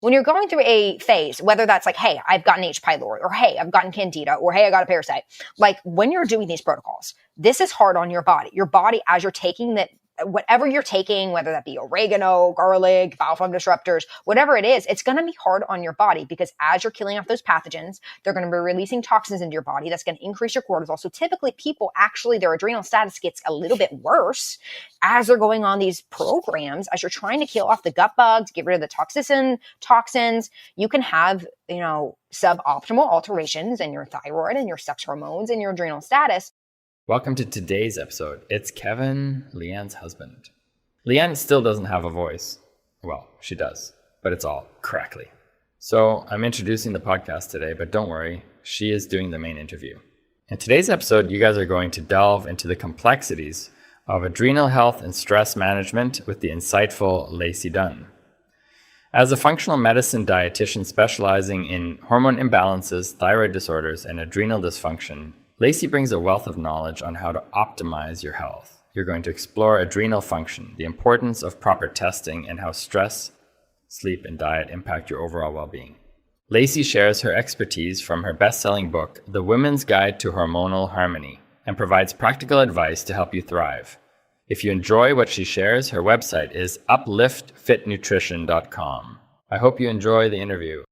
When you're going through a phase, whether that's like, hey, I've gotten H. pylori, or hey, I've gotten candida, or hey, I got a parasite. Like when you're doing these protocols, this is hard on your body. Your body, as you're taking that, whatever you're taking, whether that be oregano, garlic, bowel flora disruptors, whatever it is, it's going to be hard on your body because as you're killing off those pathogens, they're going to be releasing toxins into your body. That's going to increase your cortisol. So typically people actually, their adrenal status gets a little bit worse as they're going on these programs, as you're trying to kill off the gut bugs, get rid of the toxins. You can have, suboptimal alterations in your thyroid and your sex hormones and your adrenal status. Welcome to today's episode. It's Kevin, Leanne's husband. Leanne still doesn't have a voice. Well, she does, but it's all crackly. So I'm introducing the podcast today, but don't worry, she is doing the main interview. In today's episode, you guys are going to delve into the complexities of adrenal health and stress management with the insightful Lacey Dunn. As a functional medicine dietitian specializing in hormone imbalances, thyroid disorders, and adrenal dysfunction, Lacey brings a wealth of knowledge on how to optimize your health. You're going to explore adrenal function, the importance of proper testing, and how stress, sleep, and diet impact your overall well-being. Lacey shares her expertise from her best-selling book, The Women's Guide to Hormonal Harmony, and provides practical advice to help you thrive. If you enjoy what she shares, her website is upliftfitnutrition.com. I hope you enjoy the interview.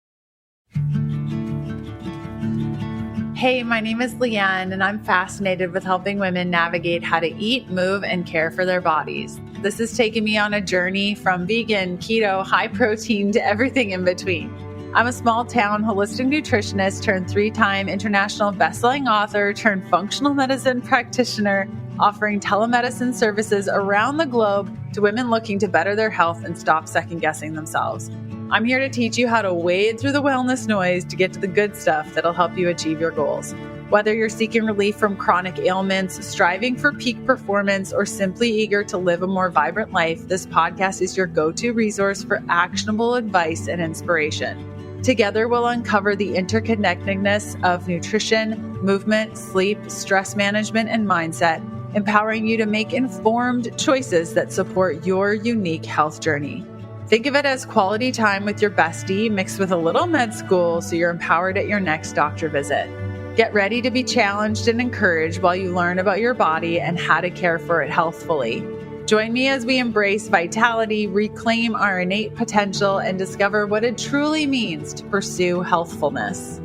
Hey, my name is Leanne, and I'm fascinated with helping women navigate how to eat, move, and care for their bodies. This has taken me on a journey from vegan, keto, high protein to everything in between. I'm a small-town holistic nutritionist turned 3-time international best-selling author turned functional medicine practitioner, offering telemedicine services around the globe to women looking to better their health and stop second-guessing themselves. I'm here to teach you how to wade through the wellness noise to get to the good stuff that'll help you achieve your goals. Whether you're seeking relief from chronic ailments, striving for peak performance, or simply eager to live a more vibrant life, this podcast is your go-to resource for actionable advice and inspiration. Together, we'll uncover the interconnectedness of nutrition, movement, sleep, stress management, and mindset, empowering you to make informed choices that support your unique health journey. Think of it as quality time with your bestie mixed with a little med school so you're empowered at your next doctor visit. Get ready to be challenged and encouraged while you learn about your body and how to care for it healthfully. Join me as we embrace vitality, reclaim our innate potential, and discover what it truly means to pursue healthfulness.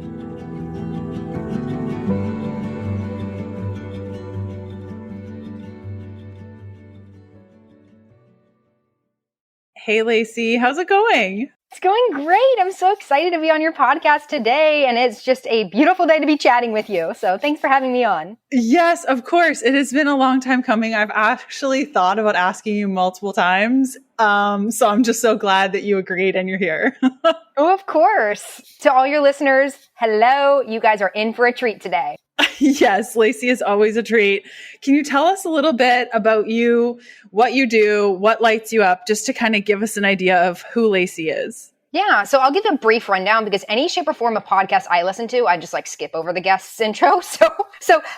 Hey, Lacey, how's it going? It's going great. I'm so excited to be on your podcast today, and it's just a beautiful day to be chatting with you. So thanks for having me on. Yes, of course. It has been a long time coming. I've actually thought about asking you multiple times. So I'm just so glad that you agreed and you're here. Oh, of course. To all your listeners, hello. You guys are in for a treat today. Yes, Lacey is always a treat. Can you tell us a little bit about you, what you do, what lights you up, just to kind of give us an idea of who Lacey is? Yeah, so I'll give a brief rundown because any shape or form of podcast I listen to, I just skip over the guest's intro. So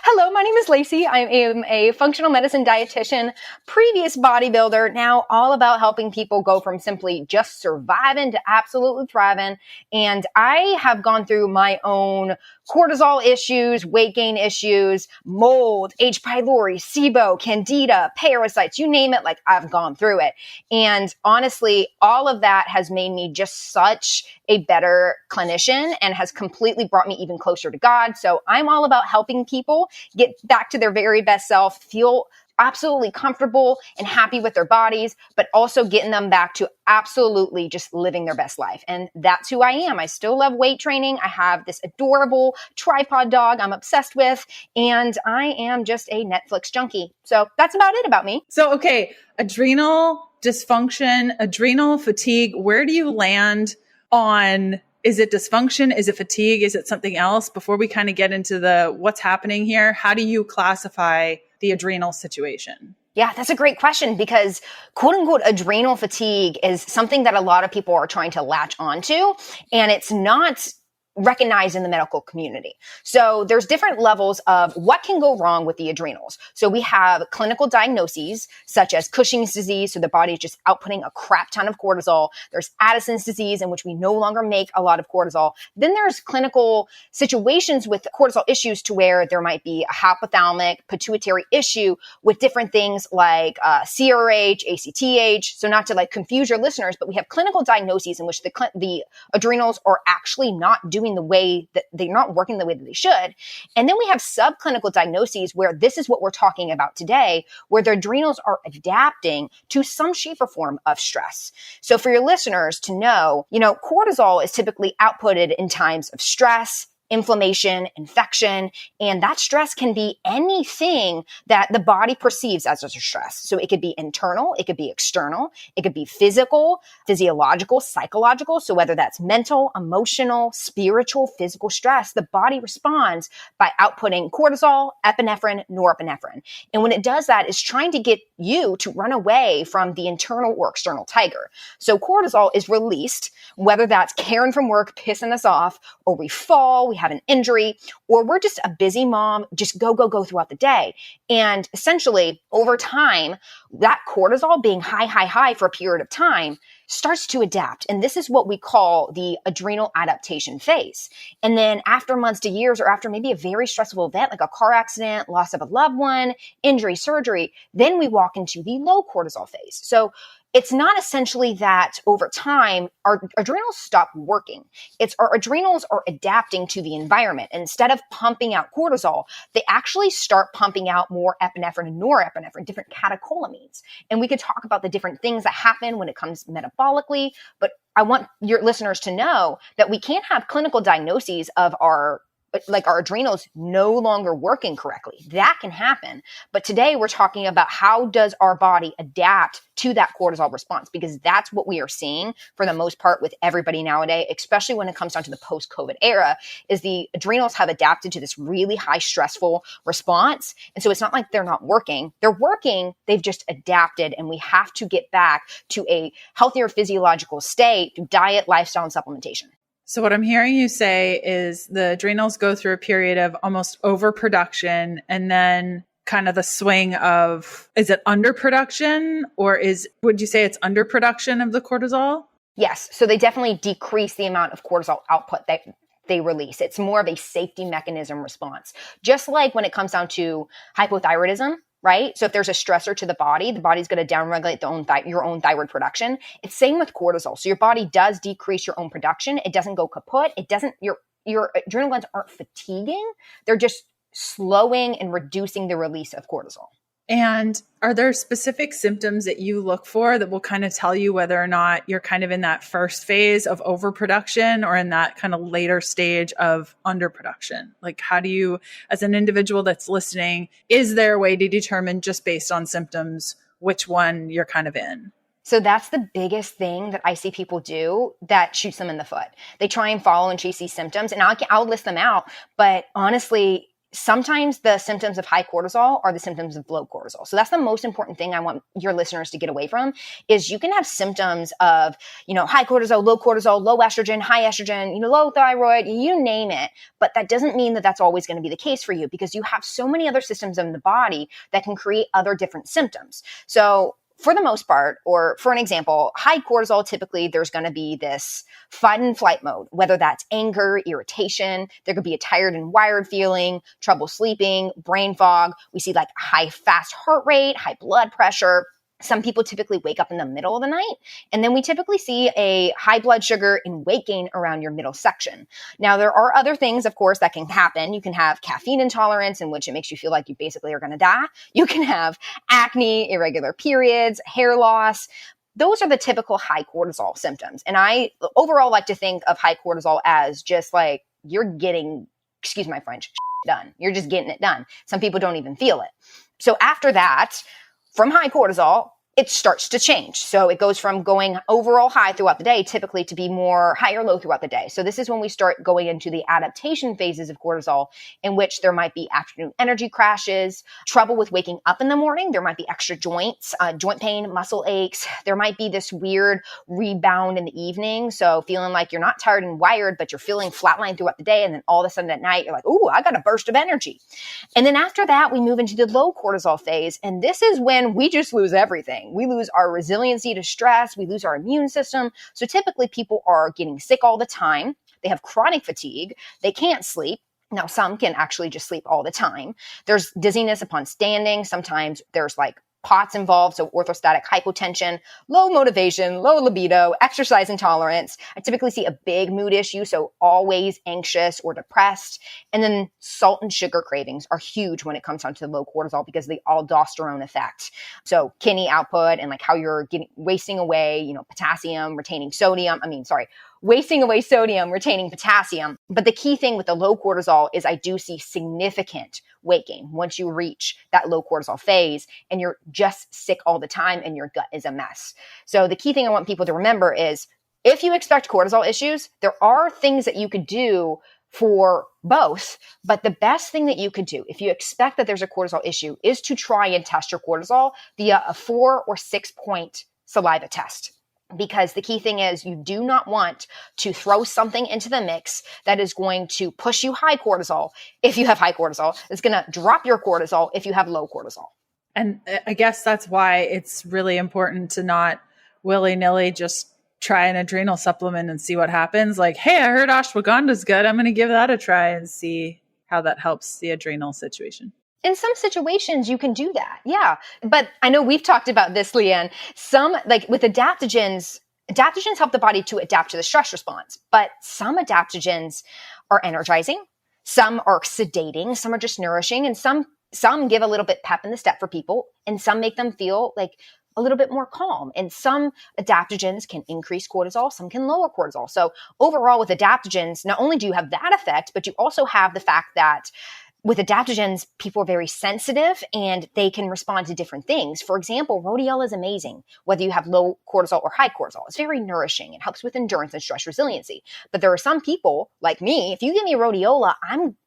hello, my name is Lacey. I am a functional medicine dietitian, previous bodybuilder, now all about helping people go from simply just surviving to absolutely thriving. And I have gone through my own cortisol issues, weight gain issues, mold, H. pylori, SIBO, candida, parasites, you name it, I've gone through it. And honestly, all of that has made me just such a better clinician and has completely brought me even closer to God. So I'm all about helping people get back to their very best self, feel absolutely comfortable and happy with their bodies, but also getting them back to absolutely just living their best life. And that's who I am. I still love weight training. I have this adorable tripod dog I'm obsessed with, and I am just a Netflix junkie. So that's about it about me. So, okay, adrenal dysfunction, adrenal fatigue, where do you land on? Is it dysfunction? Is it fatigue? Is it something else? Before we kind of get into the what's happening here, how do you classify the adrenal situation? Yeah, that's a great question because quote unquote adrenal fatigue is something that a lot of people are trying to latch onto, and it's not recognized in the medical community. So there's different levels of what can go wrong with the adrenals. So we have clinical diagnoses such as Cushing's disease. So the body is just outputting a crap ton of cortisol. There's Addison's disease in which we no longer make a lot of cortisol. Then there's clinical situations with cortisol issues to where there might be a hypothalamic pituitary issue with different things like CRH, ACTH. So not to like confuse your listeners, but we have clinical diagnoses in which the adrenals are actually not doing the way that they're not working the way that they should. And then we have subclinical diagnoses where this is what we're talking about today, where the adrenals are adapting to some shape or form of stress. So for your listeners to know, cortisol is typically outputted in times of stress, inflammation, infection, and that stress can be anything that the body perceives as a stress. So it could be internal, it could be external, it could be physical, physiological, psychological. So whether that's mental, emotional, spiritual, physical stress, the body responds by outputting cortisol, epinephrine, norepinephrine. And when it does that, it's trying to get you to run away from the internal or external tiger. So cortisol is released, whether that's Karen from work pissing us off, or we fall, we have an injury, or we're just a busy mom, just go throughout the day. And essentially, over time, that cortisol being high for a period of time starts to adapt. And this is what we call the adrenal adaptation phase. And then after months to years, or after maybe a very stressful event like a car accident, loss of a loved one, injury, surgery, then we walk into the low cortisol phase. So it's not essentially that over time, our adrenals stop working. It's our adrenals are adapting to the environment. And instead of pumping out cortisol, they actually start pumping out more epinephrine and norepinephrine, different catecholamines. And we could talk about the different things that happen when it comes metabolically, but I want your listeners to know that we can't have clinical diagnoses of our adrenals no longer working correctly. That can happen. But today we're talking about how does our body adapt to that cortisol response, because that's what we are seeing for the most part with everybody nowadays, especially when it comes down to the post-COVID era, is the adrenals have adapted to this really high stressful response. And so it's not like they're not working. They're working. They've just adapted, and we have to get back to a healthier physiological state through diet, lifestyle, and supplementation. So what I'm hearing you say is the adrenals go through a period of almost overproduction, and then kind of the swing of, is it underproduction, or would you say it's underproduction of the cortisol? Yes. So they definitely decrease the amount of cortisol output that they release. It's more of a safety mechanism response. Just like when it comes down to hypothyroidism, right? So if there's a stressor to the body's going to downregulate your own thyroid production. It's same with cortisol. So your body does decrease your own production. It doesn't go kaput. Your adrenal glands aren't fatiguing. They're just slowing and reducing the release of cortisol. And are there specific symptoms that you look for that will kind of tell you whether or not you're kind of in that first phase of overproduction or in that kind of later stage of underproduction? Like, how do you, as an individual that's listening, is there a way to determine just based on symptoms which one you're kind of in? So that's the biggest thing that I see people do that shoots them in the foot. They try and follow and chase these symptoms, and I'll list them out. But honestly, sometimes the symptoms of high cortisol are the symptoms of low cortisol. So that's the most important thing I want your listeners to get away from is you can have symptoms of, high cortisol, low estrogen, high estrogen, low thyroid, you name it. But that doesn't mean that that's always going to be the case for you, because you have so many other systems in the body that can create other different symptoms. So for the most part, or for an example, high cortisol, typically there's going to be this fight and flight mode, whether that's anger, irritation, there could be a tired and wired feeling, trouble sleeping, brain fog. We see like high fast heart rate, high blood pressure. Some people typically wake up in the middle of the night, and then we typically see a high blood sugar and weight gain around your middle section. Now, there are other things, of course, that can happen. You can have caffeine intolerance, in which it makes you feel like you basically are going to die. You can have acne, irregular periods, hair loss. Those are the typical high cortisol symptoms. And I overall like to think of high cortisol as just like you're getting, excuse my French, done. You're just getting it done. Some people don't even feel it. So after that, from high cortisol, it starts to change. So it goes from going overall high throughout the day, typically, to be more high or low throughout the day. So this is when we start going into the adaptation phases of cortisol, in which there might be afternoon energy crashes, trouble with waking up in the morning. There might be extra joints, joint pain, muscle aches. There might be this weird rebound in the evening. So feeling like you're not tired and wired, but you're feeling flatlined throughout the day. And then all of a sudden at night, you're like, ooh, I got a burst of energy. And then after that, we move into the low cortisol phase. And this is when we just lose everything. We lose our resiliency to stress. We lose our immune system. So typically people are getting sick all the time. They have chronic fatigue. They can't sleep. Now, some can actually just sleep all the time. There's dizziness upon standing. Sometimes there's like POTS involved, so orthostatic hypotension, low motivation, low libido, exercise intolerance. I typically see a big mood issue, so always anxious or depressed. And then salt and sugar cravings are huge when it comes down to low cortisol because of the aldosterone effect. So kidney output and like how you're wasting away, potassium, wasting away sodium, retaining potassium. But the key thing with the low cortisol is I do see significant weight gain once you reach that low cortisol phase and you're just sick all the time and your gut is a mess. So the key thing I want people to remember is if you expect cortisol issues, there are things that you could do for both. But the best thing that you could do if you expect that there's a cortisol issue is to try and test your cortisol via a 4 or 6 point saliva test. Because the key thing is you do not want to throw something into the mix that is going to push you high cortisol if you have high cortisol. It's going to drop your cortisol if you have low cortisol. And I guess that's why it's really important to not willy-nilly just try an adrenal supplement and see what happens. Like, hey, I heard ashwagandha's good. I'm going to give that a try and see how that helps the adrenal situation. In some situations, you can do that. Yeah. But I know we've talked about this, Leanne. With adaptogens help the body to adapt to the stress response. But some adaptogens are energizing. Some are sedating. Some are just nourishing. And some give a little bit pep in the step for people. And some make them feel like a little bit more calm. And some adaptogens can increase cortisol. Some can lower cortisol. So overall with adaptogens, not only do you have that effect, but you also have the fact that with adaptogens, people are very sensitive and they can respond to different things. For example, rhodiola is amazing, whether you have low cortisol or high cortisol. It's very nourishing. It helps with endurance and stress resiliency. But there are some people like me, if you give me rhodiola,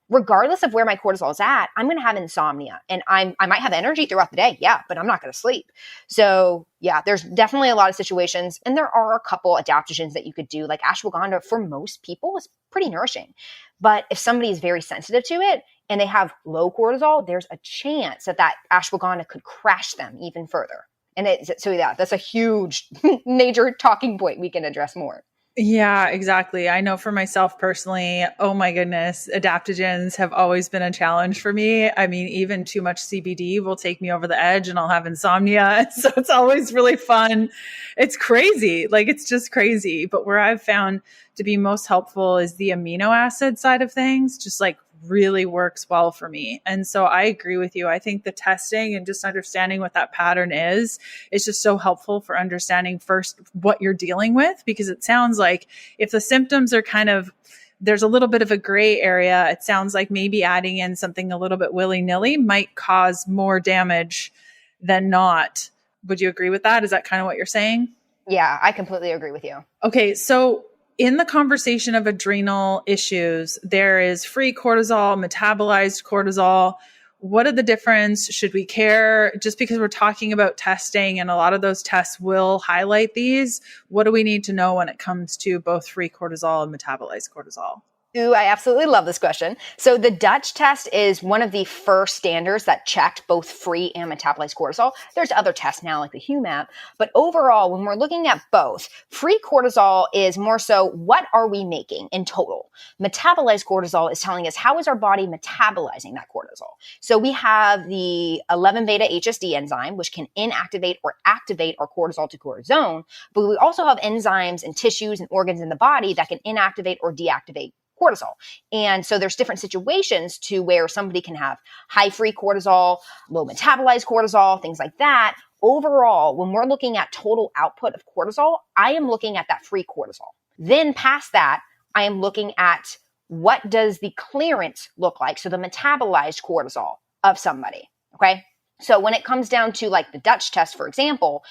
regardless of where my cortisol is at, I'm going to have insomnia and I might have energy throughout the day. Yeah, but I'm not going to sleep. So yeah, there's definitely a lot of situations. And there are a couple adaptogens that you could do, like ashwagandha for most people is pretty nourishing. But if somebody is very sensitive to it and they have low cortisol, there's a chance that ashwagandha could crash them even further. And that's a huge major talking point we can address more. Yeah, exactly. I know for myself personally, oh my goodness, adaptogens have always been a challenge for me. I mean, even too much CBD will take me over the edge and I'll have insomnia. So it's always really fun. It's crazy. Like it's just crazy. But where I've found to be most helpful is the amino acid side of things, just like really works well for me. And so I agree with you. I think the testing and just understanding what that pattern is just so helpful for understanding first what you're dealing with, because it sounds like if the symptoms are there's a little bit of a gray area, it sounds like maybe adding in something a little bit willy-nilly might cause more damage than not. Would you agree with that? Is that kind of what you're saying? Yeah, I completely agree with you. Okay. So in the conversation of adrenal issues, there is free cortisol, metabolized cortisol. What are the difference? Should we care? Just because we're talking about testing and a lot of those tests will highlight these, what do we need to know when it comes to both free cortisol and metabolized cortisol? Ooh, I absolutely love this question. So the Dutch test is one of the first standards that checked both free and metabolized cortisol. There's other tests now like the HUMAP, but overall, when we're looking at both, free cortisol is more so what are we making in total? Metabolized cortisol is telling us how is our body metabolizing that cortisol. So we have the 11-beta HSD enzyme, which can inactivate or activate our cortisol to cortisone, but we also have enzymes and tissues and organs in the body that can inactivate or deactivate cortisol. And so there's different situations to where somebody can have high free cortisol, low metabolized cortisol, things like that. Overall, when we're looking at total output of cortisol, I am looking at that free cortisol. Then past that, I am looking at what does the clearance look like? So the metabolized cortisol of somebody, okay? So when it comes down to like the Dutch test, for example,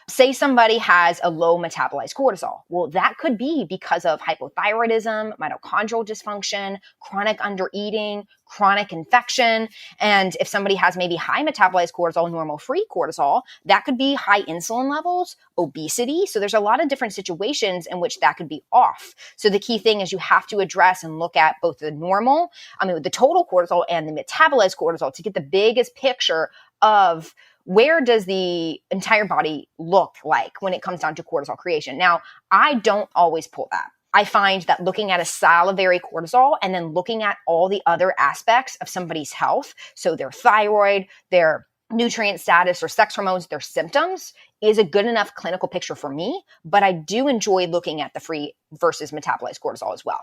say somebody has a low metabolized cortisol. Well, that could be because of hypothyroidism, mitochondrial dysfunction, chronic undereating, chronic infection. And if somebody has maybe high metabolized cortisol, normal free cortisol, that could be high insulin levels, obesity. So there's a lot of different situations in which that could be off. So the key thing is you have to address and look at both the the total cortisol and the metabolized cortisol to get the biggest picture of where does the entire body look like when it comes down to cortisol creation. Now, I don't always pull that. I find that looking at a salivary cortisol and then looking at all the other aspects of somebody's health, so their thyroid, their nutrient status or sex hormones, their symptoms, is a good enough clinical picture for me. But I do enjoy looking at the free versus metabolized cortisol as well.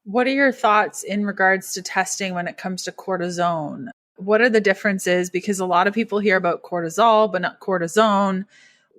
What are your thoughts in regards to testing when it comes to cortisone? What are the differences? Because a lot of people hear about cortisol, but not cortisone.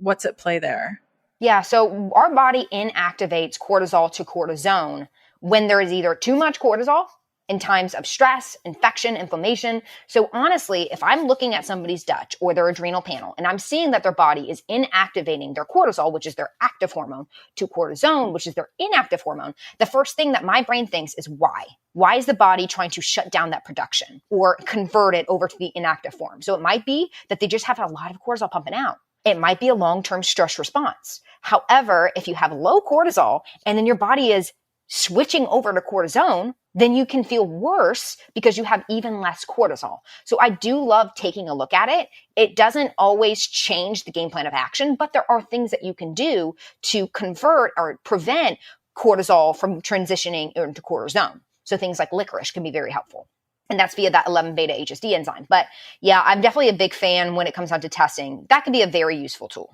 What's at play there? Yeah, so our body inactivates cortisol to cortisone when there is either too much cortisol in times of stress, infection, inflammation. So honestly, if I'm looking at somebody's Dutch or their adrenal panel and I'm seeing that their body is inactivating their cortisol, which is their active hormone, to cortisone, which is their inactive hormone, the first thing that my brain thinks is why? Why is the body trying to shut down that production or convert it over to the inactive form? So it might be that they just have a lot of cortisol pumping out. It might be a long-term stress response. However, if you have low cortisol and then your body is switching over to cortisone, then you can feel worse because you have even less cortisol. So I do love taking a look at it. It doesn't always change the game plan of action, but there are things that you can do to convert or prevent cortisol from transitioning into cortisone. So things like licorice can be very helpful. And that's via that 11-beta HSD enzyme. But yeah, I'm definitely a big fan when it comes down to testing. That can be a very useful tool.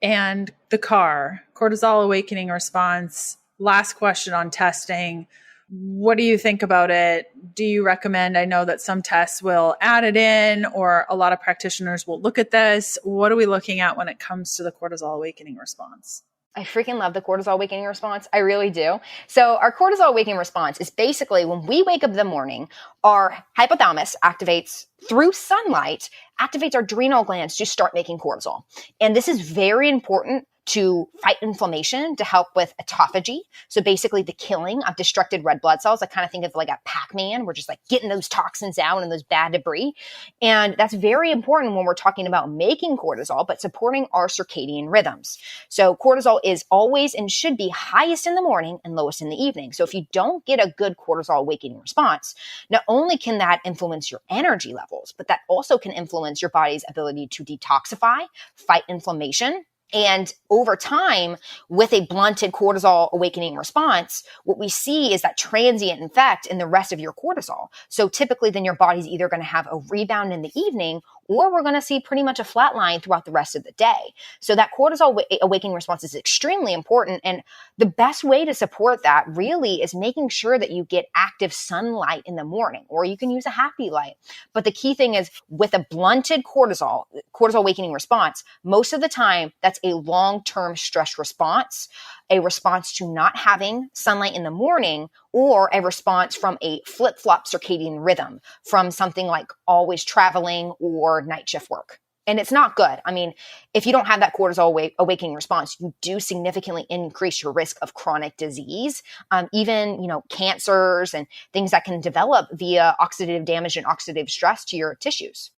And the cortisol awakening response. Last question on testing. What do you think about it? Do you recommend? I know that some tests will add it in, or a lot of practitioners will look at this. What are we looking at when it comes to the cortisol awakening response? I freaking love the cortisol awakening response. I really do. So our cortisol awakening response is basically when we wake up in the morning, our hypothalamus activates through sunlight, activates our adrenal glands to start making cortisol. And this is very important to fight inflammation, to help with autophagy. So basically the killing of destructed red blood cells. I kind of think of like a Pac-Man. We're just like getting those toxins out and those bad debris. And that's very important when we're talking about making cortisol, but supporting our circadian rhythms. So cortisol is always and should be highest in the morning and lowest in the evening. So if you don't get a good cortisol awakening response, not only can that influence your energy levels, but that also can influence your body's ability to detoxify, fight inflammation. And over time, with a blunted cortisol awakening response, what we see is that transient effect in the rest of your cortisol. So typically then your body's either going to have a rebound in the evening, or we're going to see pretty much a flat line throughout the rest of the day. So that cortisol awakening response is extremely important. And the best way to support that really is making sure that you get active sunlight in the morning, or you can use a happy light. But the key thing is with a blunted cortisol awakening response, most of the time that's a long-term stress response, a response to not having sunlight in the morning, or a response from a flip-flop circadian rhythm from something like always traveling or night shift work. And it's not good. I mean, if you don't have that cortisol awakening response, you do significantly increase your risk of chronic disease, even, cancers and things that can develop via oxidative damage and oxidative stress to your tissues.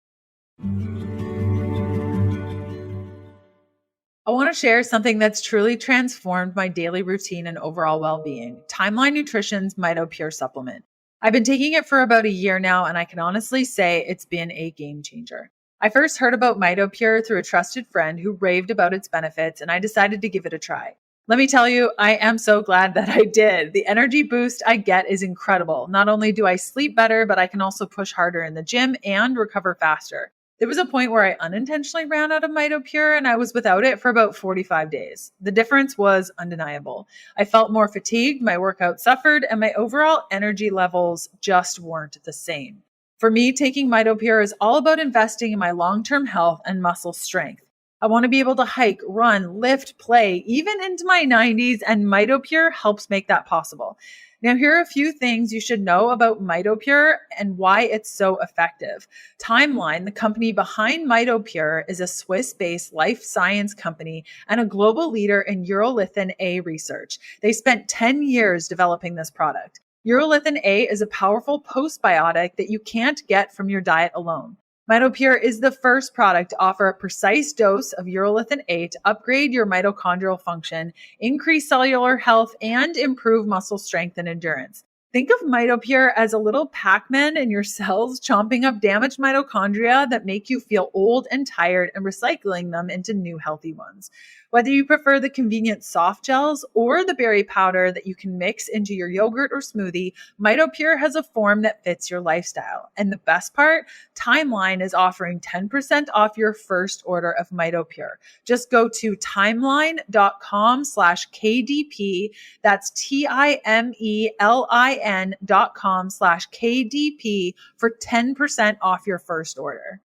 I want to share something that's truly transformed my daily routine and overall well-being. Timeline Nutrition's MitoPure supplement. I've been taking it for about a year now, and I can honestly say it's been a game changer. I first heard about MitoPure through a trusted friend who raved about its benefits, and I decided to give it a try. Let me tell you, I am so glad that I did. The energy boost I get is incredible. Not only do I sleep better, but I can also push harder in the gym and recover faster. There was a point where I unintentionally ran out of MitoPure and I was without it for about 45 days. The difference was undeniable. I felt more fatigued, my workout suffered, and my overall energy levels just weren't the same. For me, taking MitoPure is all about investing in my long-term health and muscle strength. I want to be able to hike, run, lift, play, even into my 90s, and MitoPure helps make that possible. Now, here are a few things you should know about MitoPure and why it's so effective. Timeline, the company behind MitoPure, is a Swiss-based life science company and a global leader in urolithin A research. They spent 10 years developing this product. Urolithin A is a powerful postbiotic that you can't get from your diet alone. MitoPure is the first product to offer a precise dose of urolithin A to upgrade your mitochondrial function, increase cellular health, and improve muscle strength and endurance. Think of MitoPure as a little Pac-Man in your cells, chomping up damaged mitochondria that make you feel old and tired and recycling them into new healthy ones. Whether you prefer the convenient soft gels or the berry powder that you can mix into your yogurt or smoothie, MitoPure has a form that fits your lifestyle. And the best part, Timeline is offering 10% off your first order of MitoPure. Just go to timeline.com/KDP. That's TIMELIN.com/KDP for 10% off your first order.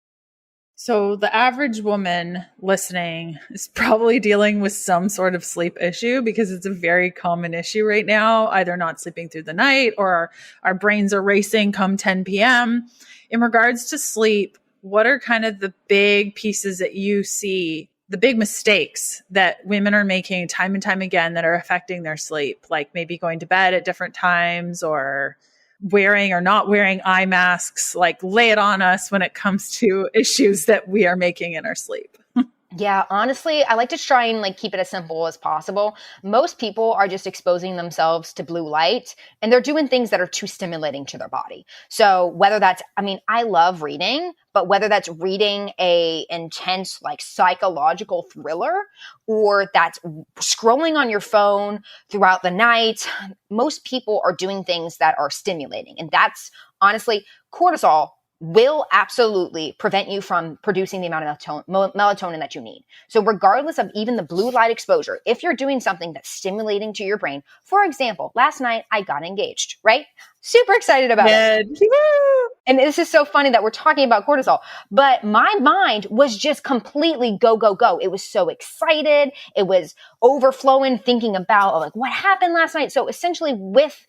So the average woman listening is probably dealing with some sort of sleep issue because it's a very common issue right now, either not sleeping through the night or our brains are racing come 10 p.m. In regards to sleep, what are kind of the big pieces that you see, the big mistakes that women are making time and time again that are affecting their sleep, like maybe going to bed at different times or wearing or not wearing eye masks? Like, lay it on us when it comes to issues that we are making in our sleep. Yeah, honestly, I like to try and keep it as simple as possible. Most people are just exposing themselves to blue light and they're doing things that are too stimulating to their body. So whether that's, I love reading, but whether that's reading a intense psychological thriller or that's scrolling on your phone throughout the night, most people are doing things that are stimulating. And that's honestly, cortisol will absolutely prevent you from producing the amount of melatonin that you need. So regardless of even the blue light exposure, if you're doing something that's stimulating to your brain, for example, last night I got engaged, right? Super excited about it. And this is so funny that we're talking about cortisol, but my mind was just completely go, go, go. It was so excited. It was overflowing, thinking about what happened last night. So essentially with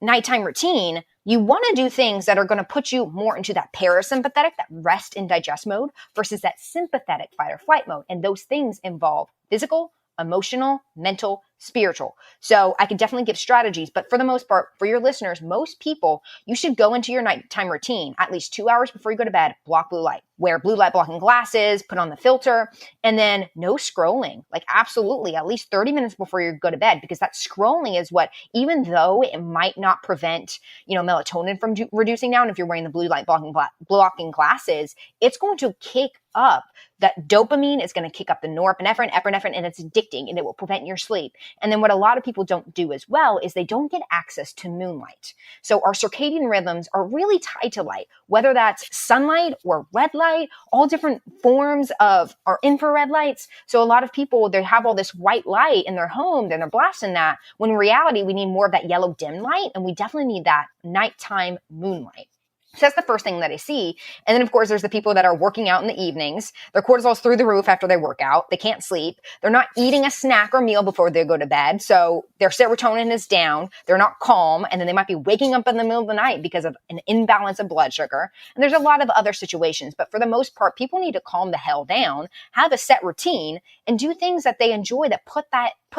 nighttime routine, you want to do things that are going to put you more into that parasympathetic, that rest and digest mode versus that sympathetic fight or flight mode. And those things involve physical, emotional, mental, spiritual. So I could definitely give strategies, but for the most part, for your listeners, most people, you should go into your nighttime routine at least 2 hours before you go to bed, block blue light, wear blue light blocking glasses, put on the filter, and then no scrolling. Absolutely, at least 30 minutes before you go to bed, because that scrolling is what, even though it might not prevent, melatonin from reducing down if you're wearing the blue light blocking glasses, it's going to kick up that dopamine, is going to kick up the norepinephrine, epinephrine, and it's addicting and it will prevent your sleep. And then what a lot of people don't do as well is they don't get access to moonlight. So our circadian rhythms are really tied to light, whether that's sunlight or red light, all different forms of our infrared lights. So a lot of people, they have all this white light in their home and they're blasting that, when in reality, we need more of that yellow dim light, and we definitely need that nighttime moonlight. So that's the first thing that I see. And then, of course, there's the people that are working out in the evenings. Their cortisol's through the roof after they work out. They can't sleep. They're not eating a snack or meal before they go to bed. So their serotonin is down. They're not calm. And then they might be waking up in the middle of the night because of an imbalance of blood sugar. And there's a lot of other situations. But for the most part, people need to calm the hell down, have a set routine, and do things that they enjoy that put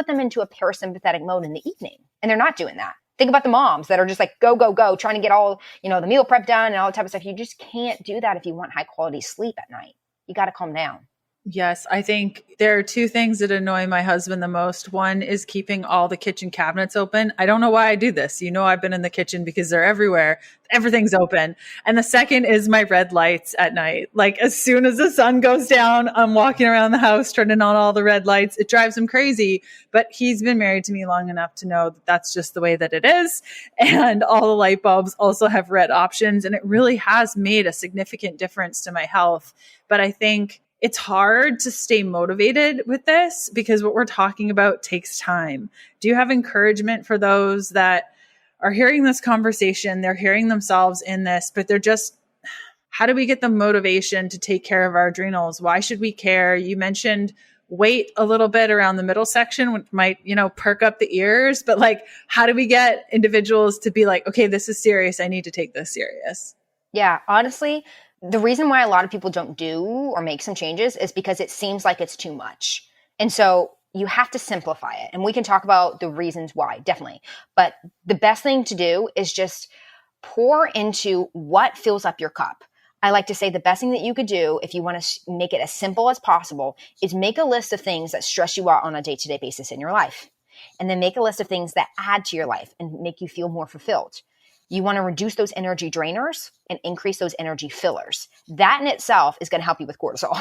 them into a parasympathetic mode in the evening. And they're not doing that. Think about the moms that are just go, go, go, trying to get all, the meal prep done and all that type of stuff. You just can't do that if you want high quality sleep at night. You got to calm down. Yes, I think there are two things that annoy my husband the most. One is keeping all the kitchen cabinets open. I don't know why I do this. I've been in the kitchen because they're everywhere. Everything's open. And the second is my red lights at night. As soon as the sun goes down, I'm walking around the house, turning on all the red lights. It drives him crazy, but he's been married to me long enough to know that that's just the way that it is. And all the light bulbs also have red options. And it really has made a significant difference to my health. But I think it's hard to stay motivated with this because what we're talking about takes time. Do you have encouragement for those that are hearing this conversation? They're hearing themselves in this, but they're just how do we get the motivation to take care of our adrenals? Why should we care? You mentioned weight a little bit around the middle section, which might, perk up the ears, but like, how do we get individuals to be like, okay, this is serious. I need to take this serious. Yeah, honestly, the reason why a lot of people don't do or make some changes is because it seems like it's too much. And so you have to simplify it. And we can talk about the reasons why, definitely. But the best thing to do is just pour into what fills up your cup. I like to say the best thing that you could do if you want to make it as simple as possible is make a list of things that stress you out on a day-to-day basis in your life. And then make a list of things that add to your life and make you feel more fulfilled. You want to reduce those energy drainers and increase those energy fillers. That in itself is going to help you with cortisol.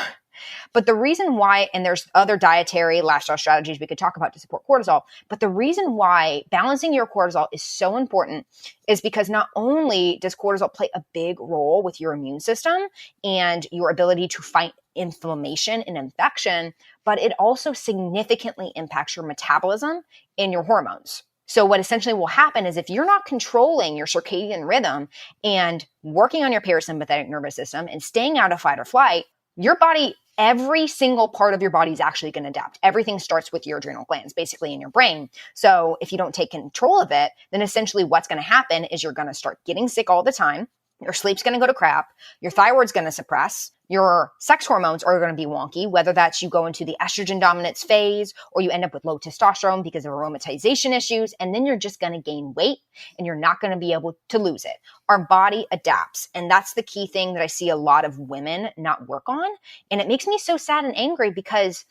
But the reason why, and there's other dietary lifestyle strategies we could talk about to support cortisol, but the reason why balancing your cortisol is so important is because not only does cortisol play a big role with your immune system and your ability to fight inflammation and infection, but it also significantly impacts your metabolism and your hormones. So what essentially will happen is if you're not controlling your circadian rhythm and working on your parasympathetic nervous system and staying out of fight or flight, your body, every single part of your body is actually going to adapt. Everything starts with your adrenal glands, basically in your brain. So if you don't take control of it, then essentially what's going to happen is you're going to start getting sick all the time. Your sleep's going to go to crap. Your thyroid's going to suppress. Your sex hormones are going to be wonky, whether that's you go into the estrogen dominance phase or you end up with low testosterone because of aromatization issues. And then you're just going to gain weight and you're not going to be able to lose it. Our body adapts. And that's the key thing that I see a lot of women not work on. And it makes me so sad and angry because,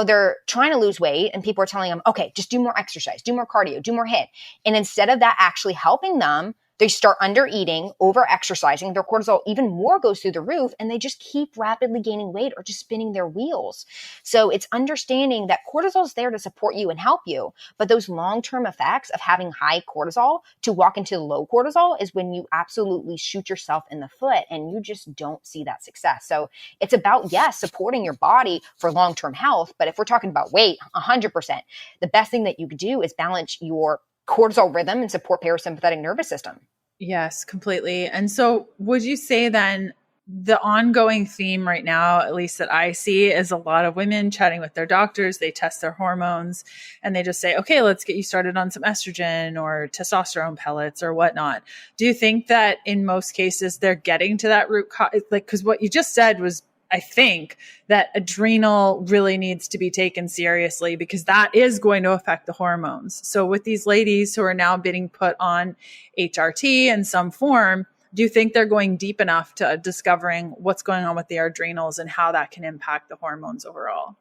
they're trying to lose weight and people are telling them, okay, just do more exercise, do more cardio, do more HIIT. And instead of that actually helping them, they start under eating, over exercising, their cortisol even more goes through the roof, and they just keep rapidly gaining weight or just spinning their wheels. So it's understanding that cortisol is there to support you and help you, but those long-term effects of having high cortisol to walk into low cortisol is when you absolutely shoot yourself in the foot and you just don't see that success. So it's about, yes, supporting your body for long-term health, but if we're talking about weight, 100%, the best thing that you could do is balance your cortisol rhythm and support parasympathetic nervous system. Yes, completely. And so would you say then the ongoing theme right now, at least that I see, is a lot of women chatting with their doctors, they test their hormones and they just say, okay, let's get you started on some estrogen or testosterone pellets or whatnot. Do you think that in most cases they're getting to that root cause? Like, because what you just said was, I think that adrenal really needs to be taken seriously because that is going to affect the hormones. So with these ladies who are now being put on HRT in some form, do you think they're going deep enough to discovering what's going on with their adrenals and how that can impact the hormones overall?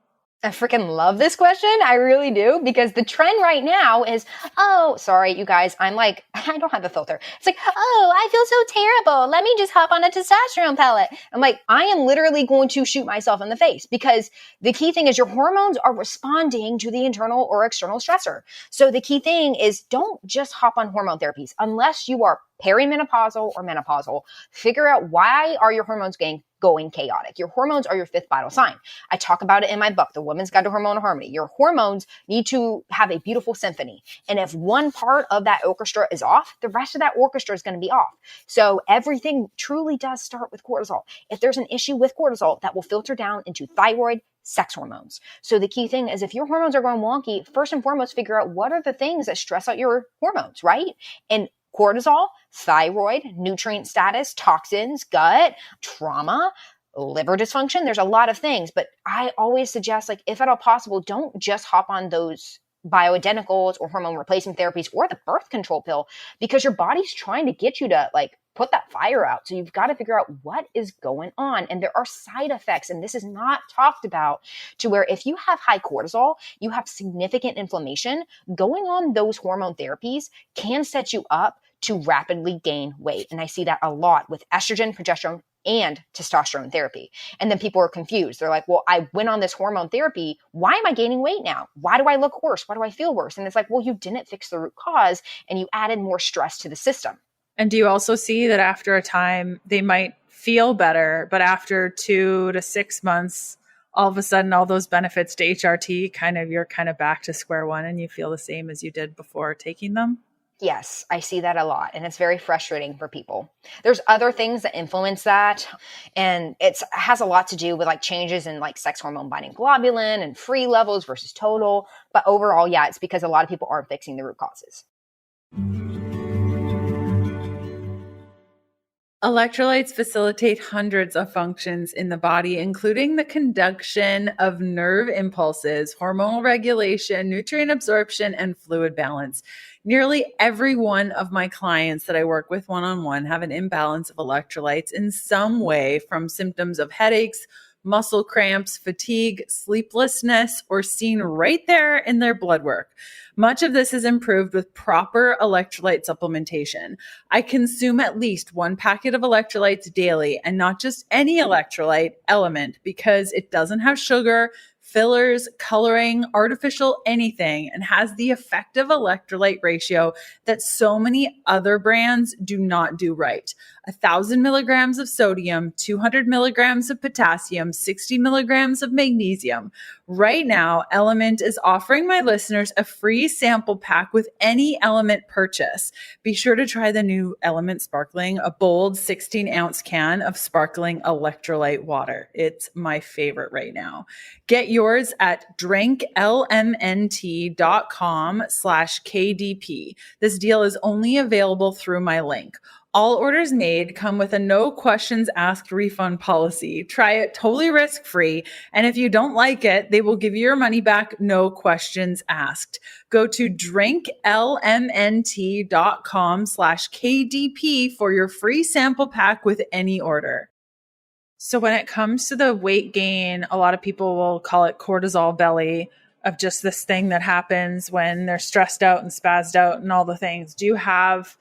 I freaking love this question. I really do, because the trend right now is, oh, sorry, you guys, I don't have a filter. It's like, oh, I feel so terrible. Let me just hop on a testosterone pellet. I'm like, I am literally going to shoot myself in the face because the key thing is your hormones are responding to the internal or external stressor. So the key thing is don't just hop on hormone therapies unless you are perimenopausal or menopausal. Figure out why are your hormones going chaotic. Your hormones are your fifth vital sign. I talk about it in my book, The Woman's Guide to Hormonal Harmony. Your hormones need to have a beautiful symphony. And if one part of that orchestra is off, the rest of that orchestra is going to be off. So everything truly does start with cortisol. If there's an issue with cortisol, that will filter down into thyroid, sex hormones. So the key thing is if your hormones are going wonky, first and foremost, figure out what are the things that stress out your hormones, right? And cortisol, thyroid, nutrient status, toxins, gut, trauma, liver dysfunction. There's a lot of things, but I always suggest, if at all possible, don't just hop on those bioidenticals or hormone replacement therapies or the birth control pill because your body's trying to get you to put that fire out. So you've got to figure out what is going on. And there are side effects, and this is not talked about, to where if you have high cortisol, you have significant inflammation, going on those hormone therapies can set you up to rapidly gain weight. And I see that a lot with estrogen, progesterone, and testosterone therapy. And then people are confused. They're like, well, I went on this hormone therapy. Why am I gaining weight now? Why do I look worse? Why do I feel worse? And it's like, well, you didn't fix the root cause and you added more stress to the system. And do you also see that after a time they might feel better, but after 2 to 6 months, all of a sudden, all those benefits to HRT, you're back to square one and you feel the same as you did before taking them? Yes, I see that a lot, and it's very frustrating for people. There's other things that influence that, and it has a lot to do with like changes in like sex hormone binding globulin and free levels versus total. But overall, yeah, it's because a lot of people aren't fixing the root causes. Electrolytes facilitate hundreds of functions in the body, including the conduction of nerve impulses, hormonal regulation, nutrient absorption, and fluid balance. Nearly every one of my clients that I work with one-on-one have an imbalance of electrolytes in some way, from symptoms of headaches, muscle cramps, fatigue, sleeplessness, or seen right there in their blood work. Much of this is improved with proper electrolyte supplementation. I consume at least one packet of electrolytes daily, and not just any electrolyte element, because it doesn't have sugar, fillers, coloring, artificial anything, and has the effective electrolyte ratio that so many other brands do not do right. 1,000 milligrams of sodium, 200 milligrams of potassium, 60 milligrams of magnesium. Right now, Element is offering my listeners a free sample pack with any Element purchase. Be sure to try the new Element Sparkling, a bold 16-ounce can of sparkling electrolyte water. It's my favorite right now. Get yours at drinklmnt.com/KDP. This deal is only available through my link. All orders made come with a no questions asked refund policy. Try it totally risk-free. And if you don't like it, they will give you your money back, no questions asked. Go to drinklmnt.com/KDP for your free sample pack with any order. So when it comes to the weight gain, a lot of people will call it cortisol belly, of just this thing that happens when they're stressed out and spazzed out and all the things. Do you have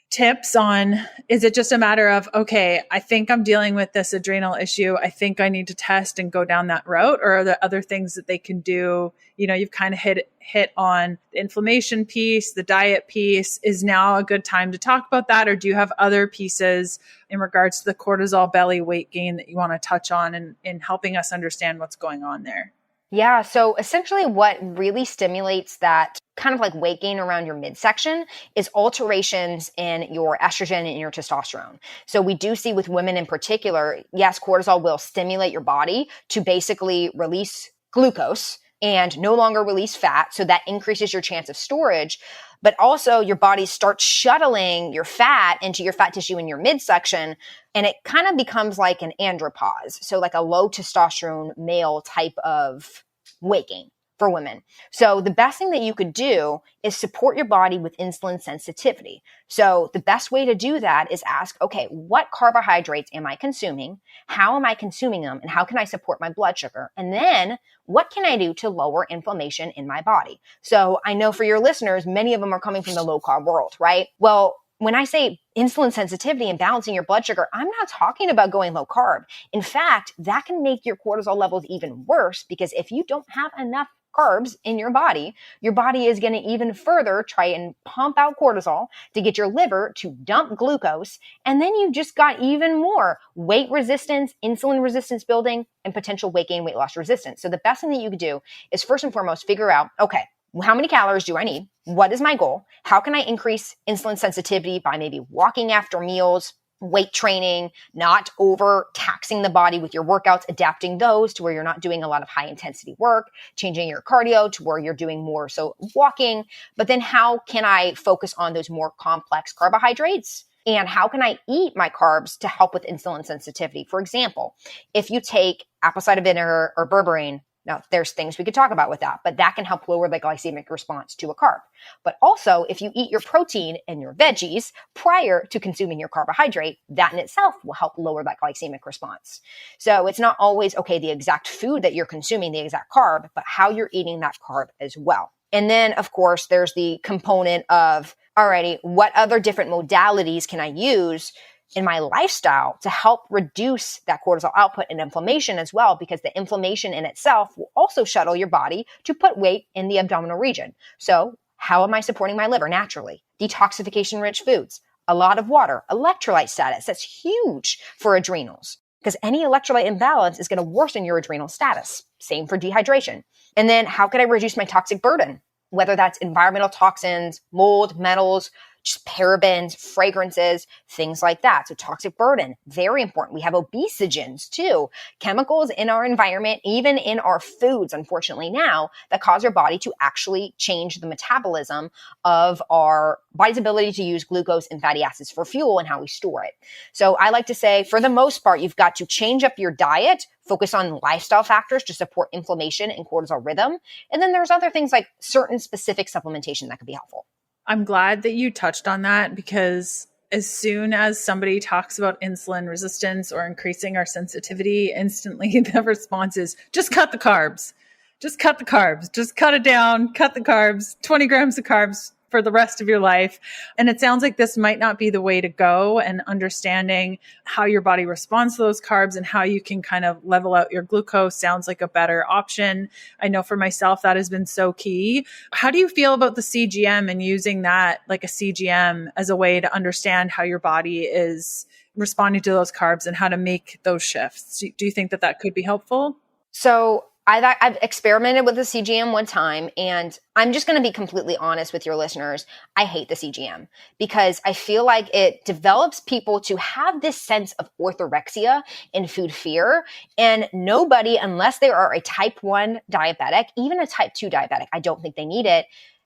tips on, is it just a matter of, okay, I think I'm dealing with this adrenal issue, I think I need to test and go down that route? Or are there other things that they can do? You know, you've kind of hit on the inflammation piece, the diet piece. Is now a good time to talk about that? Or do you have other pieces in regards to the cortisol belly weight gain that you want to touch on in helping us understand what's going on there? Yeah. So essentially what really stimulates that kind of like weight gain around your midsection is alterations in your estrogen and your testosterone. So we do see with women in particular, yes, cortisol will stimulate your body to basically release glucose and no longer release fat. So that increases your chance of storage. But also your body starts shuttling your fat into your fat tissue in your midsection, and it kind of becomes like an andropause. So like a low testosterone male type of weight gain for women. So the best thing that you could do is support your body with insulin sensitivity. So the best way to do that is ask, okay, what carbohydrates am I consuming? How am I consuming them? And how can I support my blood sugar? And then what can I do to lower inflammation in my body? So I know for your listeners, many of them are coming from the low carb world, right? Well, when I say insulin sensitivity and balancing your blood sugar, I'm not talking about going low carb. In fact, that can make your cortisol levels even worse, because if you don't have enough carbs in your body is going to even further try and pump out cortisol to get your liver to dump glucose. And then you've just got even more weight resistance, insulin resistance building, and potential weight gain, weight loss resistance. So the best thing that you could do is first and foremost, figure out, okay, how many calories do I need? What is my goal? How can I increase insulin sensitivity by maybe walking after meals, weight training, not over taxing the body with your workouts, adapting those to where you're not doing a lot of high intensity work, changing your cardio to where you're doing more so walking. But then how can I focus on those more complex carbohydrates? And how can I eat my carbs to help with insulin sensitivity? For example, if you take apple cider vinegar or berberine, now, there's things we could talk about with that, but that can help lower the glycemic response to a carb. But also, if you eat your protein and your veggies prior to consuming your carbohydrate, that in itself will help lower that glycemic response. So it's not always, okay, the exact food that you're consuming, the exact carb, but how you're eating that carb as well. And then, of course, there's the component of, alrighty, what other different modalities can I use in my lifestyle to help reduce that cortisol output and inflammation as well, because the inflammation in itself will also shuttle your body to put weight in the abdominal region. So how am I supporting my liver naturally? Detoxification-rich foods, a lot of water, electrolyte status. That's huge for adrenals, because any electrolyte imbalance is going to worsen your adrenal status. Same for dehydration. And then how could I reduce my toxic burden? whether that's environmental toxins, mold, metals, just parabens, fragrances, things like that. So toxic burden, very important. We have obesogens too, chemicals in our environment, even in our foods, unfortunately now, that cause our body to actually change the metabolism of our body's ability to use glucose and fatty acids for fuel and how we store it. So I like to say, for the most part, you've got to change up your diet, focus on lifestyle factors to support inflammation and cortisol rhythm. And then there's other things like certain specific supplementation that could be helpful. I'm glad that you touched on that, because as soon as somebody talks about insulin resistance or increasing our sensitivity, instantly the response is just cut the carbs, just cut the carbs, just cut it down, cut the carbs, 20 grams of carbs for the rest of your life. And it sounds like this might not be the way to go, and understanding how your body responds to those carbs and how you can kind of level out your glucose sounds like a better option. I know for myself, that has been so key. How do you feel about the CGM and using that like a CGM as a way to understand how your body is responding to those carbs and how to make those shifts? Do you think that that could be helpful? So I've experimented with the CGM one time, and I'm just going to be completely honest with your listeners. I hate the CGM because I feel like it develops people to have this sense of orthorexia and food fear. And nobody, unless they are a type 1 diabetic, even a type 2 diabetic, I don't think they need it,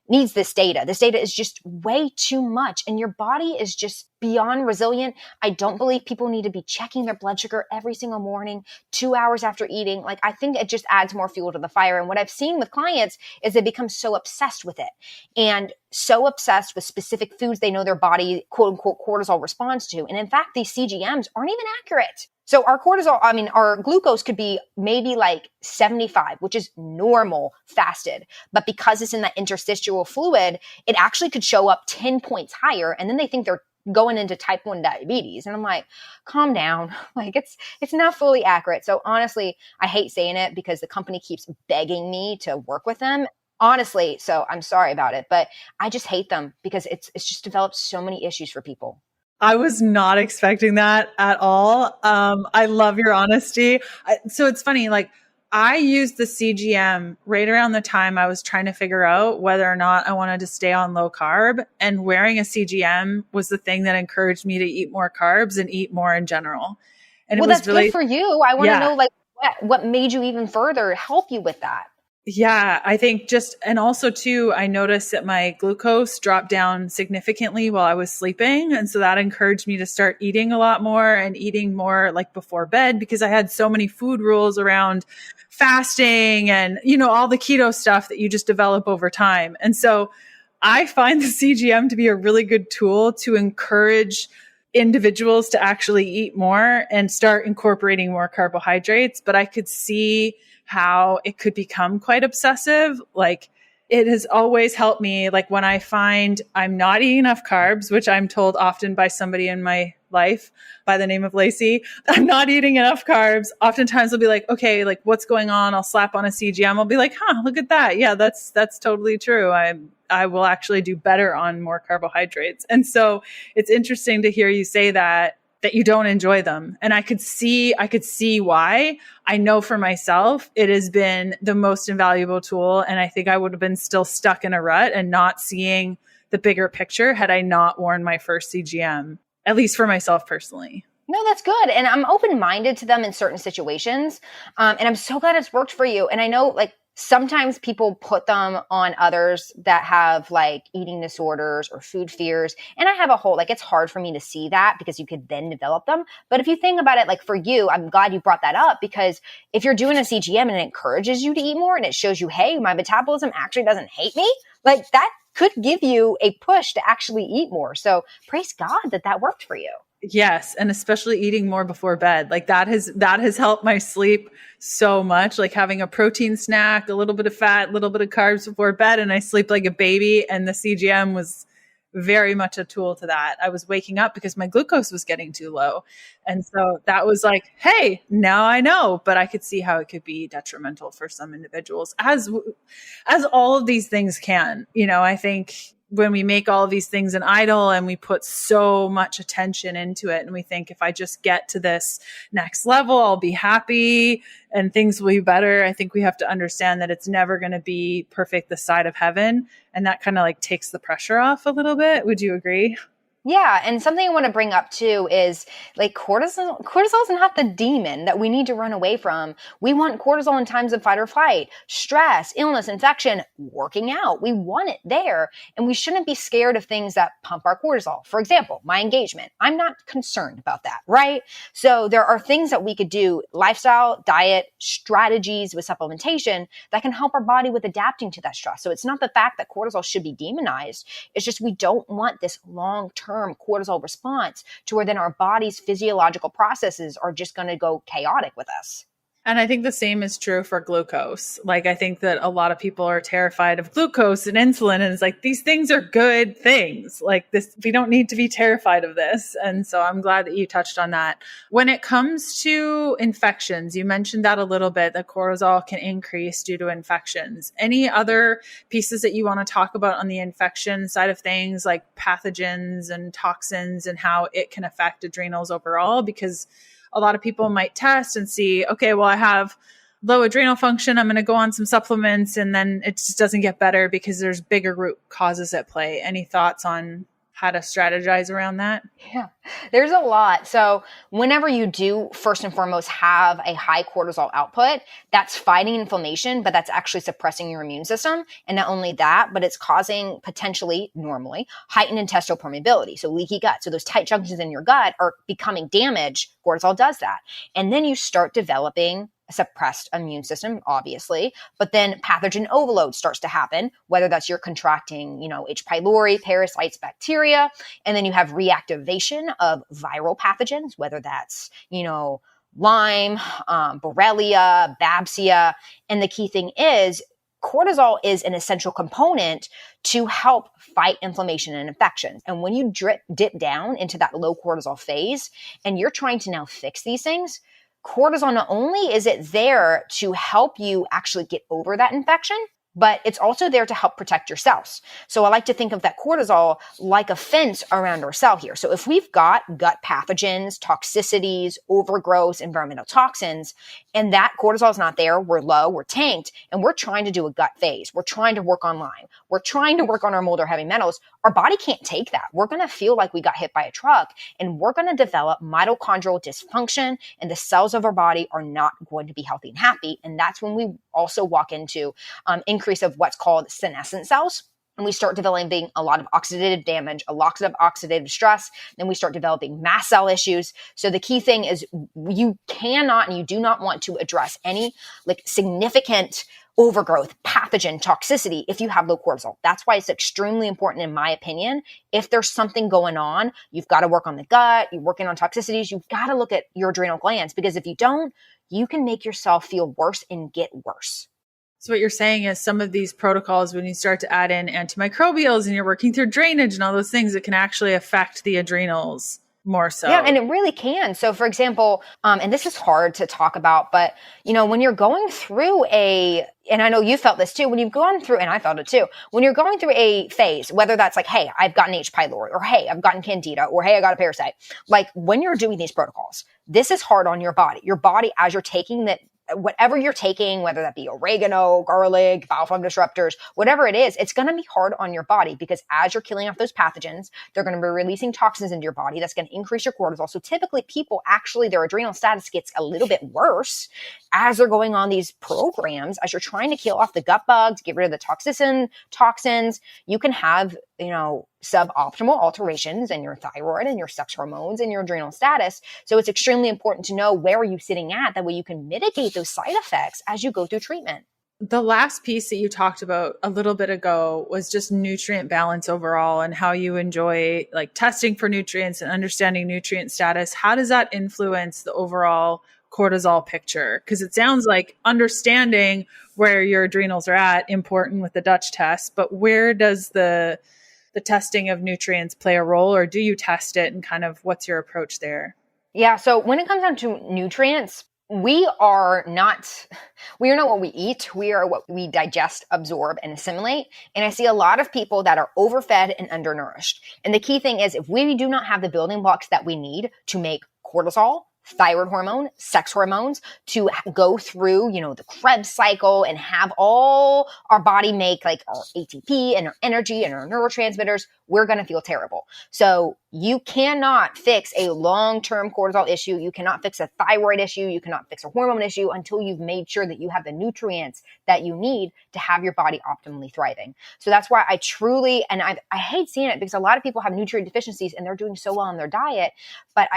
needs this data. This data is just way too much, and your body is just beyond resilient. I don't believe people need to be checking their blood sugar every single morning, 2 hours after eating. Like, I think it just adds more fuel to the fire. And what I've seen with clients is they become so obsessed with it, and so obsessed with specific foods they know their body, quote unquote, cortisol responds to. And in fact, these CGMs aren't even accurate. So our cortisol, our glucose could be maybe like 75, which is normal fasted. But because it's in that interstitial fluid, it actually could show up 10 points higher. And then they think they're going into type 1 diabetes. And I'm like, calm down. Like, it's not fully accurate. So honestly, I hate saying it because the company keeps begging me to work with them. Honestly, so I'm sorry about it, but I just hate them because it's just developed so many issues for people. I was not expecting that at all. I love your honesty. So it's funny, like I used the CGM right around the time I was trying to figure out whether or not I wanted to stay on low carb, and wearing a CGM was the thing that encouraged me to eat more carbs and eat more in general. And well, it was that's really good for you. I want to know, like, what made you even further help you with that? Yeah, I think and also too, I noticed that my glucose dropped down significantly while I was sleeping. And so that encouraged me to start eating a lot more and eating more like before bed, because I had so many food rules around fasting and, all the keto stuff that you just develop over time. And so I find the CGM to be a really good tool to encourage individuals to actually eat more and start incorporating more carbohydrates. But I could see how it could become quite obsessive. Like, it has always helped me. Like, when I find I'm not eating enough carbs, which I'm told often by somebody in my life by the name of Lacey, I'm not eating enough carbs. Oftentimes they'll be like, okay, like what's going on? I'll slap on a CGM. I'll be like, look at that. Yeah, that's totally true. I will actually do better on more carbohydrates. And so it's interesting to hear you say that you don't enjoy them. And I could see why. I know for myself, it has been the most invaluable tool. And I think I would have been still stuck in a rut and not seeing the bigger picture had I not worn my first CGM, at least for myself personally. No, that's good. And I'm open-minded to them in certain situations. And I'm so glad it's worked for you. And I know, like, sometimes people put them on others that have like eating disorders or food fears. And I have a whole, like, it's hard for me to see that because you could then develop them. But if you think about it, like for you, I'm glad you brought that up, because if you're doing a CGM and it encourages you to eat more and it shows you, hey, my metabolism actually doesn't hate me, like that could give you a push to actually eat more. So praise God that worked for you. Yes. And especially eating more before bed. Like that has helped my sleep so much, like having a protein snack, a little bit of fat, a little bit of carbs before bed. And I sleep like a baby. And the CGM was very much a tool to that. I was waking up because my glucose was getting too low. And so that was like, hey, now I know, but I could see how it could be detrimental for some individuals, as all of these things can. I think when we make all of these things an idol and we put so much attention into it and we think if I just get to this next level, I'll be happy and things will be better. I think we have to understand that it's never going to be perfect this side of heaven. And that kind of like takes the pressure off a little bit. Would you agree? Yeah. And something I want to bring up too is like cortisol is not the demon that we need to run away from. We want cortisol in times of fight or flight, stress, illness, infection, working out. We want it there. And we shouldn't be scared of things that pump our cortisol. For example, my engagement. I'm not concerned about that, right? So there are things that we could do, lifestyle, diet, strategies with supplementation that can help our body with adapting to that stress. So it's not the fact that cortisol should be demonized. It's just we don't want this long-term cortisol response to where then our body's physiological processes are just going to go chaotic with us. And I think the same is true for glucose. Like, I think that a lot of people are terrified of glucose and insulin. And it's like, these things are good things. Like this, we don't need to be terrified of this. And so I'm glad that you touched on that. When it comes to infections, you mentioned that a little bit, that cortisol can increase due to infections. Any other pieces that you want to talk about on the infection side of things, like pathogens and toxins and how it can affect adrenals overall? Because a lot of people might test and see, okay, well, I have low adrenal function. I'm going to go on some supplements and then it just doesn't get better because there's bigger root causes at play. Any thoughts on how to strategize around that? Yeah, there's a lot. So whenever you do, first and foremost, have a high cortisol output, that's fighting inflammation, but that's actually suppressing your immune system. And not only that, but it's causing potentially, normally, heightened intestinal permeability. So leaky gut. So those tight junctions in your gut are becoming damaged. Cortisol does that. And then you start developing a suppressed immune system, obviously, but then pathogen overload starts to happen, whether that's you're contracting, H. pylori, parasites, bacteria, and then you have reactivation of viral pathogens, whether that's, Lyme, Borrelia, Babesia. And the key thing is cortisol is an essential component to help fight inflammation and infections. And when you dip down into that low cortisol phase and you're trying to now fix these things, cortisol, not only is it there to help you actually get over that infection, but it's also there to help protect your cells. So I like to think of that cortisol like a fence around our cell here. So if we've got gut pathogens, toxicities, overgrowth, environmental toxins, and that cortisol is not there, we're low, we're tanked, and we're trying to do a gut phase. We're trying to work on Lyme. We're trying to work on our mold or heavy metals. Our body can't take that. We're going to feel like we got hit by a truck, and we're going to develop mitochondrial dysfunction, and the cells of our body are not going to be healthy and happy. And that's when we also walk into increase of what's called senescent cells. And we start developing a lot of oxidative damage, a lot of oxidative stress. Then we start developing mast cell issues. So the key thing is you cannot and you do not want to address any significant overgrowth, pathogen, toxicity if you have low cortisol. That's why it's extremely important, in my opinion. If there's something going on, you've got to work on the gut, you're working on toxicities, you've got to look at your adrenal glands, because if you don't, you can make yourself feel worse and get worse. So what you're saying is some of these protocols, when you start to add in antimicrobials and you're working through drainage and all those things, it can actually affect the adrenals more so. Yeah, and it really can. So for example, and this is hard to talk about, but when you're going through and I know you felt this too, when you've gone through, and I felt it too, when you're going through a phase, whether that's like, hey, I've gotten H. pylori, or hey, I've gotten candida, or hey, I got a parasite. Like when you're doing these protocols, this is hard on your body. Your body, as you're taking that, whatever you're taking, whether that be oregano, garlic, bowel flora disruptors, whatever it is, it's going to be hard on your body, because as you're killing off those pathogens, they're going to be releasing toxins into your body. That's going to increase your cortisol. So typically people actually, their adrenal status gets a little bit worse as they're going on these programs, as you're trying to kill off the gut bugs, get rid of the toxins. You can have, suboptimal alterations in your thyroid and your sex hormones and your adrenal status. So it's extremely important to know where are you sitting at. That way you can mitigate those side effects as you go through treatment. The last piece that you talked about a little bit ago was just nutrient balance overall, and how you enjoy testing for nutrients and understanding nutrient status. How does that influence the overall cortisol picture? Because it sounds like understanding where your adrenals are at important with the Dutch test, but where does the testing of nutrients play a role, or do you test it, and kind of what's your approach there? Yeah. So when it comes down to nutrients, we are not what we eat. We are what we digest, absorb, and assimilate. And I see a lot of people that are overfed and undernourished. And the key thing is, if we do not have the building blocks that we need to make cortisol, thyroid hormone, sex hormones, to go through, the Krebs cycle and have all our body make like our ATP and our energy and our neurotransmitters, we're going to feel terrible. So you cannot fix a long-term cortisol issue. You cannot fix a thyroid issue. You cannot fix a hormone issue until you've made sure that you have the nutrients that you need to have your body optimally thriving. So that's why I truly, and I hate seeing it because a lot of people have nutrient deficiencies and they're doing so well on their diet, but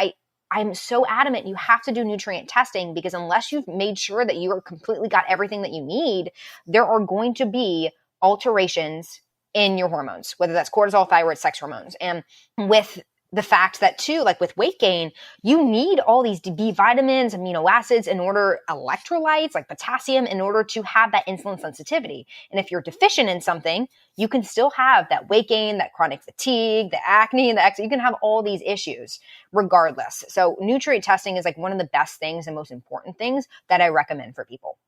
I'm so adamant you have to do nutrient testing, because unless you've made sure that you are completely got everything that you need, there are going to be alterations in your hormones, whether that's cortisol, thyroid, sex hormones. And with the fact that too, like with weight gain, you need all these B vitamins, amino acids electrolytes like potassium in order to have that insulin sensitivity. And if you're deficient in something, you can still have that weight gain, that chronic fatigue, the acne, you can have all these issues regardless. So nutrient testing is like one of the best things and most important things that I recommend for people.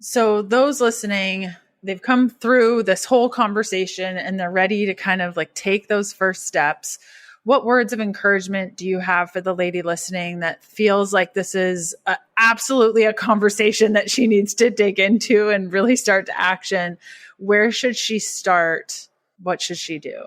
So those listening, they've come through this whole conversation and they're ready to kind of like take those first steps. What words of encouragement do you have for the lady listening that feels like this is absolutely a conversation that she needs to dig into and really start to action? Where should she start? What should she do?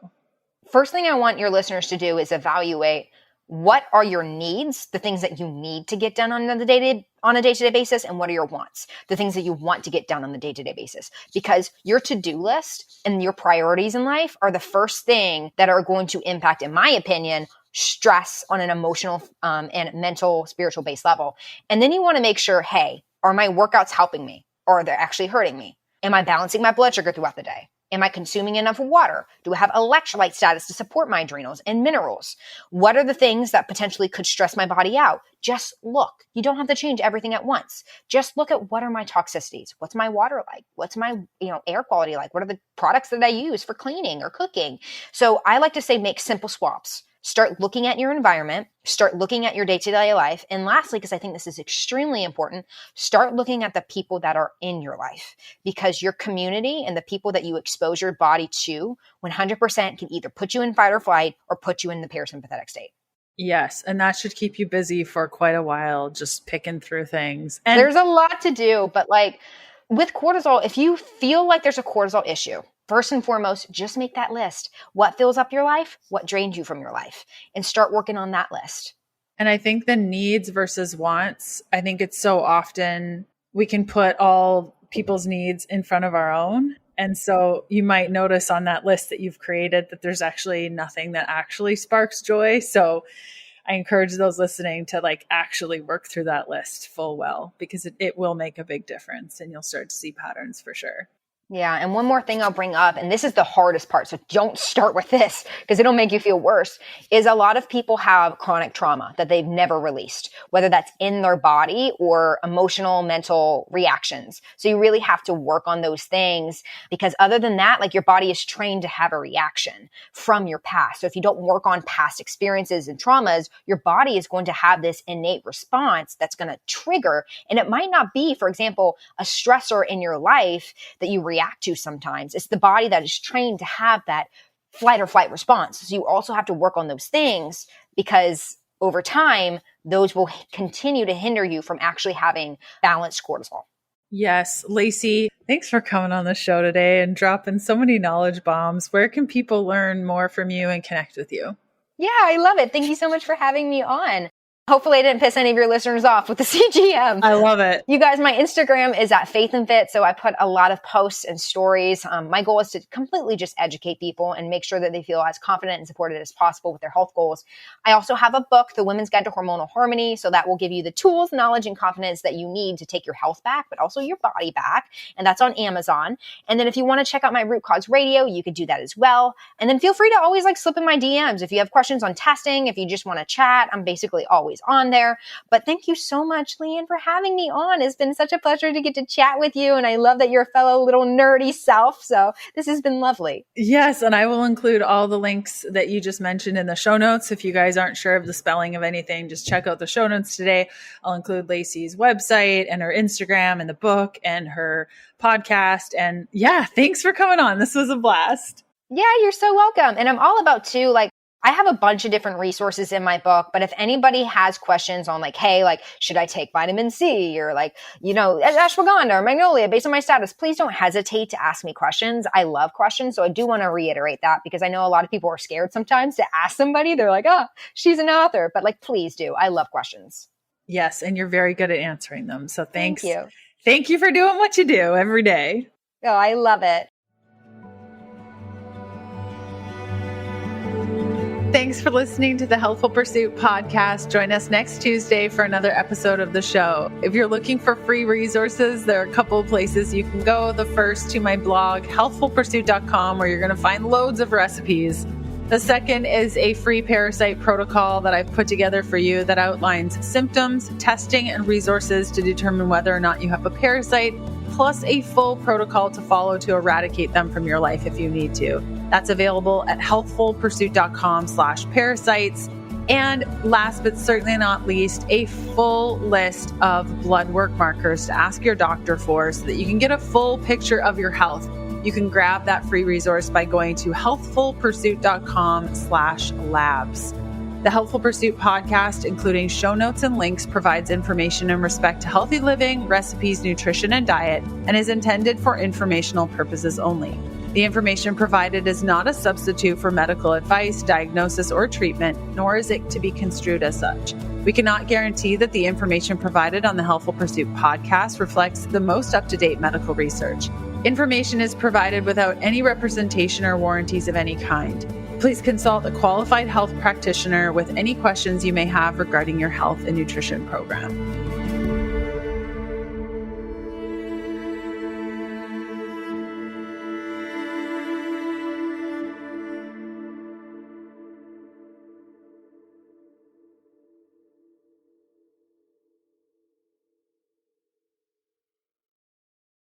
First thing I want your listeners to do is evaluate what are your needs, the things that you need to get done on a day-to-day basis, and what are your wants, the things that you want to get done on the day-to-day basis. Because your to-do list and your priorities in life are the first thing that are going to impact, in my opinion, stress on an emotional and mental, spiritual based level. And then you want to make sure, hey, are my workouts helping me, or are they actually hurting me? Am I balancing my blood sugar throughout the day? Am I consuming enough water? Do I have electrolyte status to support my adrenals and minerals? What are the things that potentially could stress my body out? Just look. You don't have to change everything at once. Just look at what are my toxicities? What's my water like? What's my air quality like? What are the products that I use for cleaning or cooking? So I like to say make simple swaps. Start looking at your environment, start looking at your day-to-day life. And lastly, because I think this is extremely important, start looking at the people that are in your life, because your community and the people that you expose your body to 100% can either put you in fight or flight or put you in the parasympathetic state. Yes. And that should keep you busy for quite a while, just picking through things. And there's a lot to do, but like with cortisol, if you feel like there's a cortisol issue, first and foremost, just make that list. What fills up your life? What drains you from your life? And start working on that list. And I think the needs versus wants, I think it's so often we can put all people's needs in front of our own. And so you might notice on that list that you've created that there's actually nothing that actually sparks joy. So I encourage those listening to like actually work through that list full well, because it will make a big difference and you'll start to see patterns for sure. Yeah. And one more thing I'll bring up, and this is the hardest part, so don't start with this because it'll make you feel worse, is a lot of people have chronic trauma that they've never released, whether that's in their body or emotional, mental reactions. So you really have to work on those things, because other than that, like your body is trained to have a reaction from your past. So if you don't work on past experiences and traumas, your body is going to have this innate response that's going to trigger. And it might not be, for example, a stressor in your life that you react to sometimes. It's the body that is trained to have that flight or flight response. So you also have to work on those things, because over time, those will continue to hinder you from actually having balanced cortisol. Yes. Lacey, thanks for coming on the show today and dropping so many knowledge bombs. Where can people learn more from you and connect with you? Yeah, I love it. Thank you so much for having me on. Hopefully I didn't piss any of your listeners off with the CGM. I love it. You guys, my Instagram is at Faith and Fit. So I put a lot of posts and stories. My goal is to completely just educate people and make sure that they feel as confident and supported as possible with their health goals. I also have a book, The Women's Guide to Hormonal Harmony. So that will give you the tools, knowledge, and confidence that you need to take your health back, but also your body back. And that's on Amazon. And then if you want to check out my Root Cause Radio, you could do that as well. And then feel free to always slip in my DMs. If you have questions on testing, if you just want to chat, I'm basically always always on there. But thank you so much, Leanne, for having me on. It's been such a pleasure to get to chat with you. And I love that you're a fellow little nerdy self. So this has been lovely. Yes. And I will include all the links that you just mentioned in the show notes. If you guys aren't sure of the spelling of anything, just check out the show notes today. I'll include Lacey's website and her Instagram and the book and her podcast. And yeah, thanks for coming on. This was a blast. Yeah, you're so welcome. And I'm all about too, like, I have a bunch of different resources in my book, but if anybody has questions on like, hey, like, should I take vitamin C or like, ashwagandha or magnolia based on my status, please don't hesitate to ask me questions. I love questions. So I do want to reiterate that because I know a lot of people are scared sometimes to ask somebody. They're like, oh, she's an author, but like, please do. I love questions. Yes. And you're very good at answering them. So thanks. Thank you. Thank you for doing what you do every day. Oh, I love it. Thanks for listening to the Healthful Pursuit Podcast. Join us next Tuesday for another episode of the show. If you're looking for free resources, there are a couple of places you can go. The first to my blog, healthfulpursuit.com, where you're going to find loads of recipes. The second is a free parasite protocol that I've put together for you that outlines symptoms, testing, and resources to determine whether or not you have a parasite, plus a full protocol to follow to eradicate them from your life if you need to. That's available at healthfulpursuit.com/parasites. And last but certainly not least, a full list of blood work markers to ask your doctor for so that you can get a full picture of your health. You can grab that free resource by going to healthfulpursuit.com/labs. The Healthful Pursuit Podcast, including show notes and links, provides information in respect to healthy living, recipes, nutrition, and diet, and is intended for informational purposes only. The information provided is not a substitute for medical advice, diagnosis, or treatment, nor is it to be construed as such. We cannot guarantee that the information provided on the Healthful Pursuit Podcast reflects the most up-to-date medical research. Information is provided without any representation or warranties of any kind. Please consult a qualified health practitioner with any questions you may have regarding your health and nutrition program.